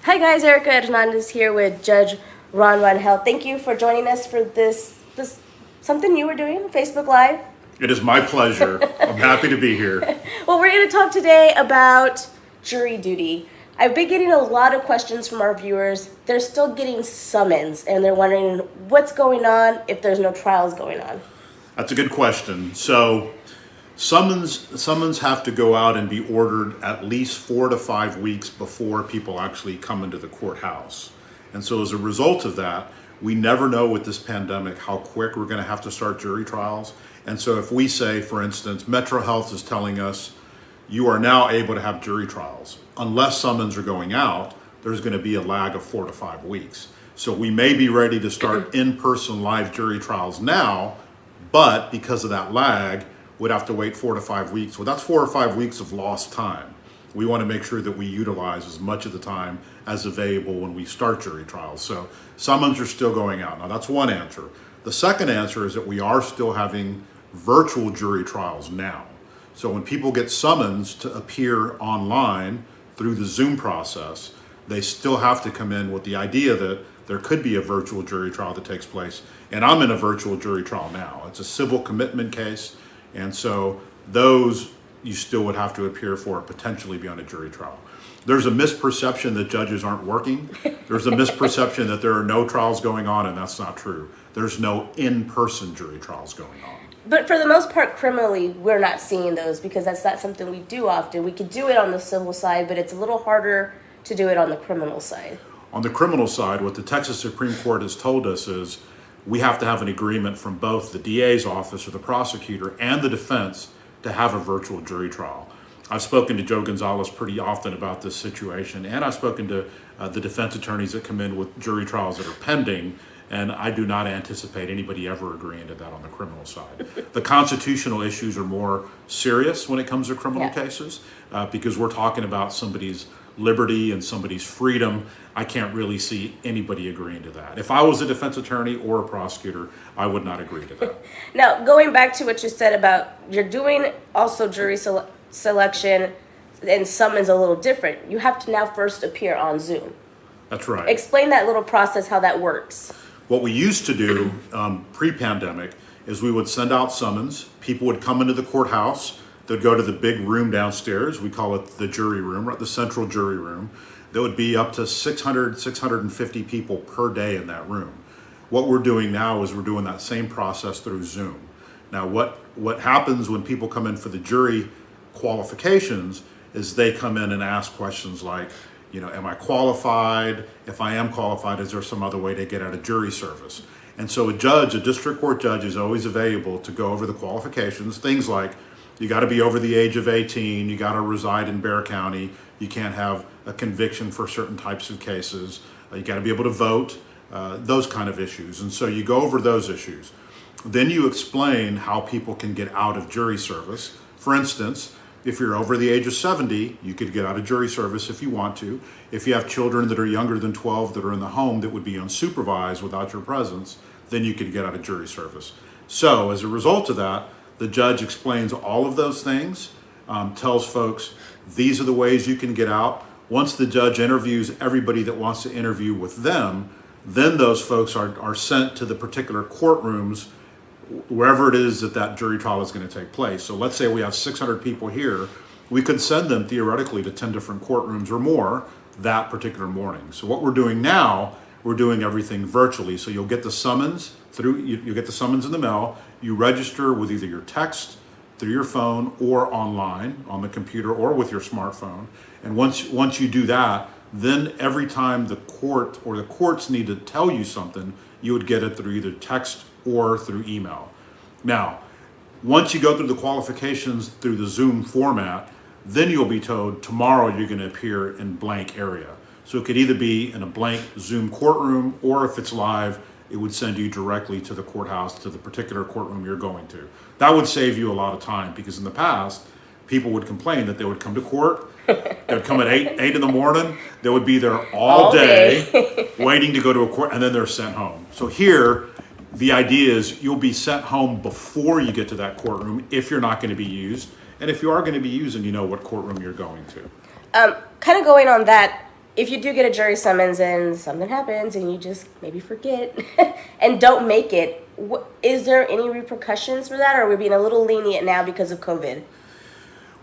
Hi guys, Erica Hernandez here with Judge Ron Rangel. Thank you for joining us for this something you were doing, Facebook Live. It is my pleasure. I'm happy to be here. Well, we're going to talk today about jury duty. I've been getting a lot of questions from our viewers. They're still getting summons and they're wondering what's going on if there's no trials going on. That's a good question. So summons have to go out and be ordered at least 4 to 5 weeks before people actually come into the courthouse. And so as a result of that, we never know with this pandemic how quick we're going to have to start jury trials. And so if we say, for instance, Metro Health is telling us you are now able to have jury trials, unless summons are going out, there's going to be a lag of 4 to 5 weeks. So we may be ready to start in-person live jury trials now, but because of that lag, would have to wait 4 to 5 weeks. Well, that's 4 or 5 weeks of lost time. We want to make sure that we utilize as much of the time as available when we start jury trials. So summons are still going out. Now that's one answer. The second answer is that we are still having virtual jury trials now. So when people get summons to appear online through the Zoom process, they still have to come in with the idea that there could be a virtual jury trial that takes place. And I'm in a virtual jury trial now. It's a civil commitment case. And so those you still would have to appear for, potentially be on a jury trial. There's a misperception that judges aren't working. There's a misperception that there are no trials going on, and that's not true. There's no in-person jury trials going on. But for the most part, criminally, we're not seeing those because that's not something we do often. We could do it on the civil side, but it's a little harder to do it on the criminal side. On the criminal side, what the Texas Supreme Court has told us is we have to have an agreement from both the DA's office or the prosecutor and the defense to have a virtual jury trial. I've spoken to Joe Gonzalez pretty often about this situation, and I've spoken to the defense attorneys that come in with jury trials that are pending, and I do not anticipate anybody ever agreeing to that on the criminal side. The constitutional issues are more serious when it comes to criminal cases because we're talking about somebody's liberty and somebody's freedom. I can't really see anybody agreeing to that. If I was a defense attorney or a prosecutor, I would not agree to that. Now, going back to what you said about you're doing also jury selection and summons a little different. You have to now first appear on Zoom. That's right. Explain that little process, how that works. What we used to do pre-pandemic is we would send out summons. People would come into the courthouse. They'd go to the big room downstairs. We call it the jury room, right? The central jury room. There would be up to 600, 650 people per day in that room. What we're doing now is we're doing that same process through Zoom. Now, what happens when people come in for the jury qualifications is they come in and ask questions like, am I qualified? If I am qualified, is there some other way to get out of jury service? And so a district court judge is always available to go over the qualifications, things like you got to be over the age of 18, you got to reside in Bexar County, you can't have a conviction for certain types of cases, you got to be able to vote, those kind of issues. And so you go over those issues. Then you explain how people can get out of jury service. For instance, if you're over the age of 70, you could get out of jury service if you want to. If you have children that are younger than 12 that are in the home that would be unsupervised without your presence, then you could get out of jury service. So as a result of that, the judge explains all of those things, tells folks these are the ways you can get out. Once the judge interviews everybody that wants to interview with them, then those folks are sent to the particular courtrooms wherever it is that jury trial is going to take place. So let's say we have 600 people here. We could send them theoretically to 10 different courtrooms or more that particular morning. So what we're doing now, we're doing everything virtually. So you'll get the summons you'll get the summons in the mail. You register with either your text, through your phone, or online on the computer or with your smartphone. And once you do that, then every time the court or the courts need to tell you something, you would get it through either text or through email. Now, once you go through the qualifications through the Zoom format, then you'll be told tomorrow you're going to appear in blank area. So it could either be in a blank Zoom courtroom, or if it's live, it would send you directly to the courthouse, to the particular courtroom you're going to. That would save you a lot of time because in the past, people would complain that they would come to court, they would come at 8 in the morning, they would be there all day waiting to go to a court, and then they're sent home. So here, the idea is you'll be sent home before you get to that courtroom if you're not going to be used. And if you are going to be used, and you know what courtroom you're going to. Kind of going on that, if you do get a jury summons and something happens and you just maybe forget and don't make it, is there any repercussions for that, or are we being a little lenient now because of COVID?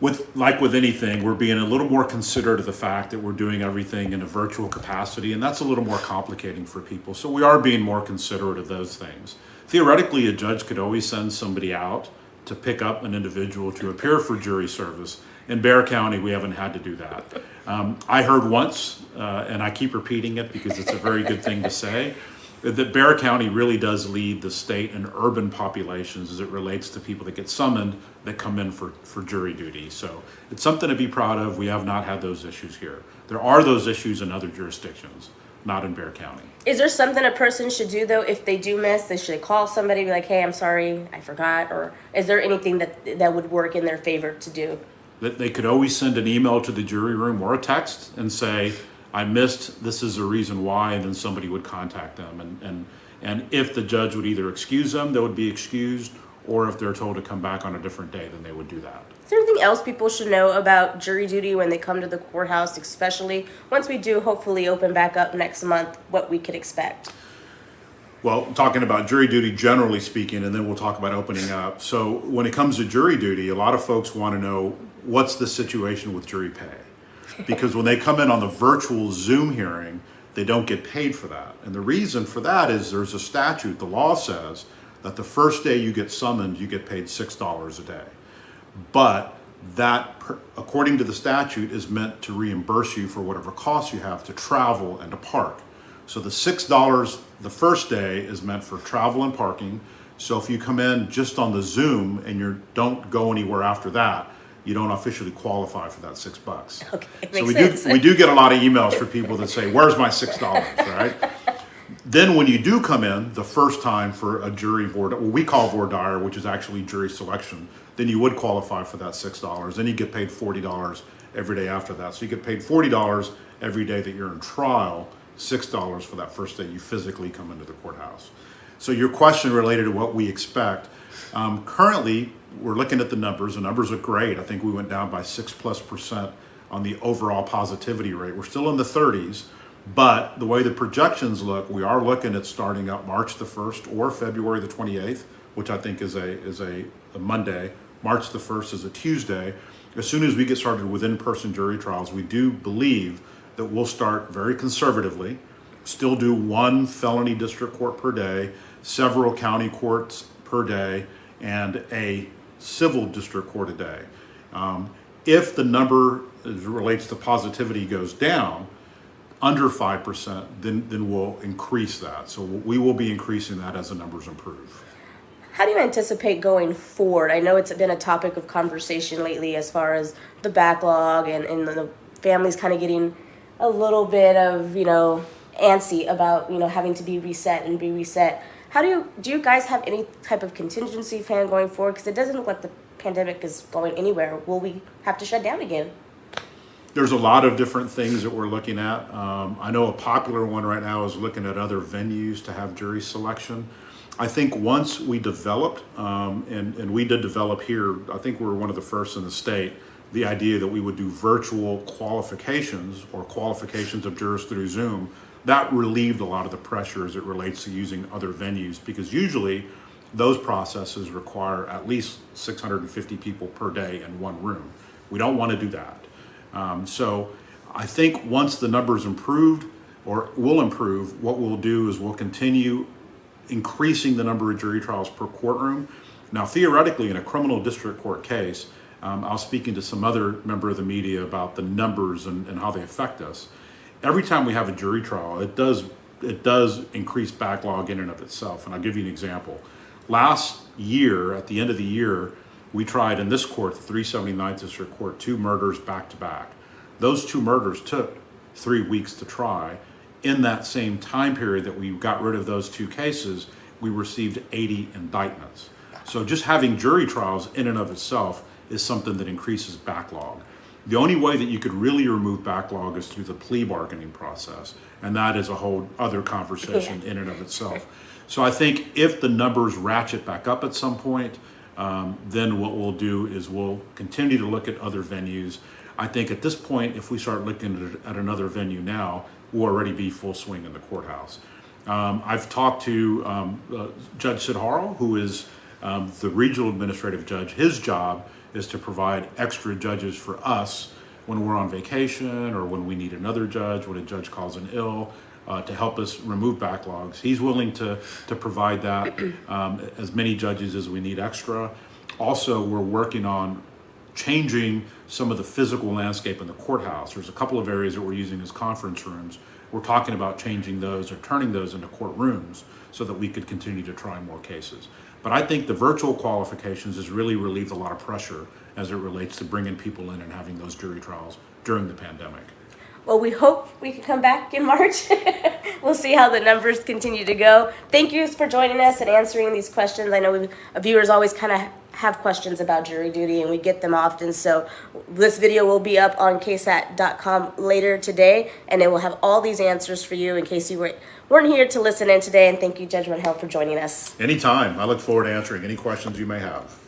With anything, we're being a little more considerate of the fact that we're doing everything in a virtual capacity, and that's a little more complicating for people. So we are being more considerate of those things. Theoretically, a judge could always send somebody out to pick up an individual to appear for jury service. In Bexar County, we haven't had to do that. I heard once, and I keep repeating it because it's a very good thing to say, that Bexar County really does lead the state in urban populations as it relates to people that get summoned that come in for jury duty. So it's something to be proud of. We have not had those issues here. There are those issues in other jurisdictions, not in Bexar County. Is there something a person should do, though, if they do miss? They should call somebody, be like, hey, I'm sorry, I forgot? Or is there anything that would work in their favor to do? That they could always send an email to the jury room or a text and say, I missed, this is the reason why, and then somebody would contact them. And if the judge would either excuse them, they would be excused, or if they're told to come back on a different day, then they would do that. Is there anything else people should know about jury duty when they come to the courthouse, especially once we do hopefully open back up next month, what we could expect? Well, talking about jury duty generally speaking, and then we'll talk about opening up. So when it comes to jury duty, a lot of folks want to know what's the situation with jury pay. Because when they come in on the virtual Zoom hearing, they don't get paid for that. And the reason for that is there's a statute, the law says that the first day you get summoned, you get paid $6 a day. But that, according to the statute, is meant to reimburse you for whatever costs you have to travel and to park. So the $6 the first day is meant for travel and parking. So if you come in just on the Zoom and you don't go anywhere after that, you don't officially qualify for that $6. Okay, so makes sense. we do get a lot of emails from people that say, "Where's my $6?" Right? Then when you do come in the first time for a jury board, what we call voir dire, which is actually jury selection, then you would qualify for that $6. Then you get paid $40 every day after that. So you get paid $40 every day that you're in trial, $6 for that first day you physically come into the courthouse. So your question related to what we expect, currently we're looking at the numbers. The numbers look great. I think we went down by 6+% on the overall positivity rate. We're still in the 30s, but the way the projections look, we are looking at starting up March the 1st or February the 28th, which I think is a Monday. March the 1st is a Tuesday. As soon as we get started with in-person jury trials, we do believe that we'll start very conservatively, still do one felony district court per day, several county courts per day, and a civil district court a day. If the number as it relates to positivity goes down under 5%, then we'll increase that. So we will be increasing that as the numbers improve. How do you anticipate going forward? I know it's been a topic of conversation lately as far as the backlog and the families kind of getting a little bit of, antsy about, having to be reset and be reset. How do you guys have any type of contingency plan going forward? Because it doesn't look like the pandemic is going anywhere. Will we have to shut down again? There's a lot of different things that we're looking at. I know a popular one right now is looking at other venues to have jury selection. I think once we developed, and we did develop here, I think we were one of the first in the state, the idea that we would do virtual qualifications or qualifications of jurors through Zoom. That relieved a lot of the pressure as it relates to using other venues, because usually those processes require at least 650 people per day in one room. We don't want to do that. So I think once the numbers improved or will improve, what we'll do is we'll continue increasing the number of jury trials per courtroom. Now, theoretically, in a criminal district court case, I was speaking to some other member of the media about the numbers and how they affect us. Every time we have a jury trial, it does increase backlog in and of itself. And I'll give you an example. Last year, at the end of the year, we tried in this court, the 379th District Court, 2 murders back to back. Those 2 murders took 3 weeks to try. In that same time period that we got rid of those 2 cases, we received 80 indictments. So just having jury trials in and of itself is something that increases backlog. The only way that you could really remove backlog is through the plea bargaining process, and that is a whole other conversation in and of itself. So I think if the numbers ratchet back up at some point, then what we'll do is we'll continue to look at other venues. I think at this point, if we start looking at another venue now, we'll already be full swing in the courthouse. I've talked to Judge Sid Harrell, who is the regional administrative judge. His job is to provide extra judges for us when we're on vacation or when we need another judge, when a judge calls in ill, to help us remove backlogs. He's willing to provide that, as many judges as we need extra. Also, we're working on changing some of the physical landscape in the courthouse. There's a couple of areas that we're using as conference rooms. We're talking about changing those or turning those into courtrooms so that we could continue to try more cases. But I think the virtual qualifications has really relieved a lot of pressure as it relates to bringing people in and having those jury trials during the pandemic. Well, we hope we can come back in March. We'll see how the numbers continue to go. Thank you for joining us and answering these questions. I know viewers always kind of have questions about jury duty, and we get them often. So this video will be up on ksat.com later today, and it will have all these answers for you in case you weren't here to listen in today. And thank you, Judge Rangel, for joining us. Anytime. I look forward to answering any questions you may have.